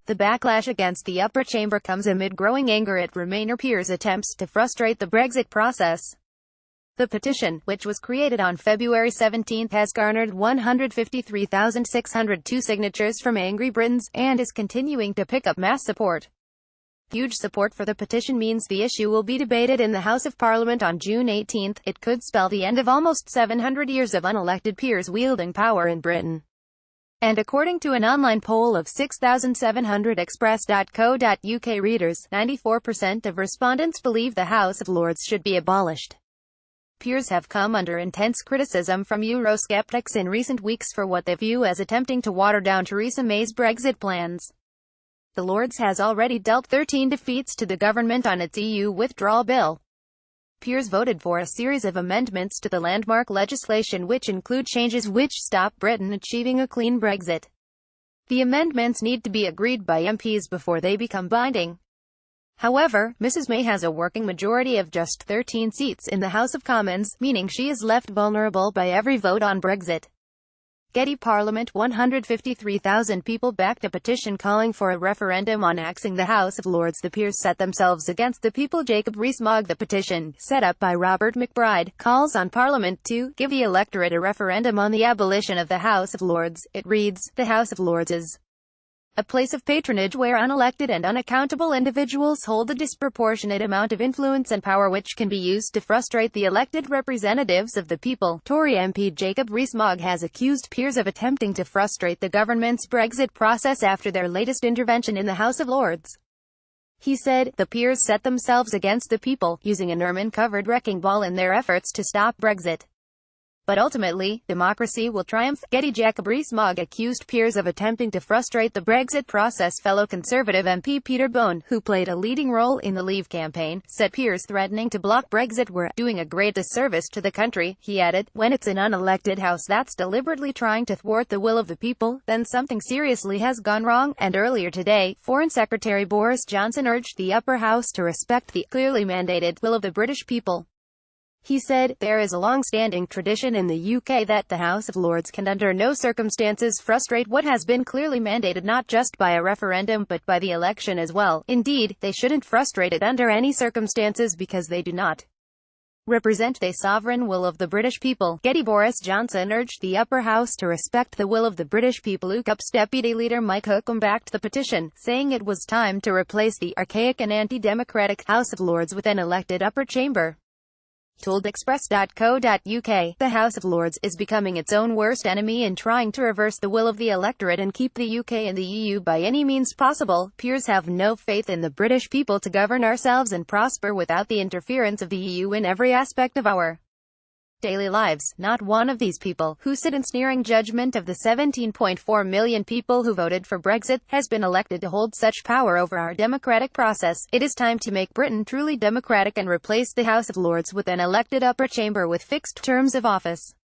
The backlash against the upper chamber comes amid growing anger at Remainer peers' attempts to frustrate the Brexit process. The petition, which was created on February 17, has garnered 153,602 signatures from angry Britons, and is continuing to pick up mass support. Huge support for the petition means the issue will be debated in the House of Parliament on June 18. It could spell the end of almost 700 years of unelected peers wielding power in Britain. And according to an online poll of 6,700 express.co.uk readers, 94% of respondents believe the House of Lords should be abolished. Peers have come under intense criticism from Eurosceptics in recent weeks for what they view as attempting to water down Theresa May's Brexit plans. The Lords has already dealt 13 defeats to the government on its EU withdrawal bill. Peers voted for a series of amendments to the landmark legislation which include changes which stop Britain achieving a clean Brexit. The amendments need to be agreed by MPs before they become binding. However, Mrs May has a working majority of just 13 seats in the House of Commons, meaning she is left vulnerable by every vote on Brexit. Getty Parliament: 153,000 people backed a petition calling for a referendum on axing the House of Lords. The peers set themselves against the people. Jacob Rees-Mogg. The petition, set up by Robert McBride, calls on Parliament to give the electorate a referendum on the abolition of the House of Lords. It reads, "The House of Lords is a place of patronage where unelected and unaccountable individuals hold a disproportionate amount of influence and power which can be used to frustrate the elected representatives of the people." Tory MP Jacob Rees-Mogg has accused peers of attempting to frustrate the government's Brexit process after their latest intervention in the House of Lords. He said, "The peers set themselves against the people, using an ermine-covered wrecking ball in their efforts to stop Brexit. But ultimately, democracy will triumph." Getty. Jacob Rees-Mogg accused peers of attempting to frustrate the Brexit process. Fellow Conservative MP Peter Bone, who played a leading role in the Leave campaign, said peers threatening to block Brexit were doing a great disservice to the country. He added, "When it's an unelected House that's deliberately trying to thwart the will of the people, then something seriously has gone wrong." And earlier today, Foreign Secretary Boris Johnson urged the upper house to respect the clearly mandated will of the British people. He said, "There is a long-standing tradition in the UK that the House of Lords can under no circumstances frustrate what has been clearly mandated not just by a referendum but by the election as well. Indeed, they shouldn't frustrate it under any circumstances because they do not represent the sovereign will of the British people." Getty. Boris Johnson urged the upper house to respect the will of the British people. UKIP's deputy leader Mike Hookham backed the petition, saying it was time to replace the archaic and anti-democratic House of Lords with an elected upper chamber. Told express.co.uk, "The House of Lords is becoming its own worst enemy in trying to reverse the will of the electorate and keep the UK in the EU by any means possible. Peers have no faith in the British people to govern ourselves and prosper without the interference of the EU in every aspect of our daily lives. Not one of these people, who sit in sneering judgment of the 17.4 million people who voted for Brexit, has been elected to hold such power over our democratic process. It is time to make Britain truly democratic and replace the House of Lords with an elected upper chamber with fixed terms of office."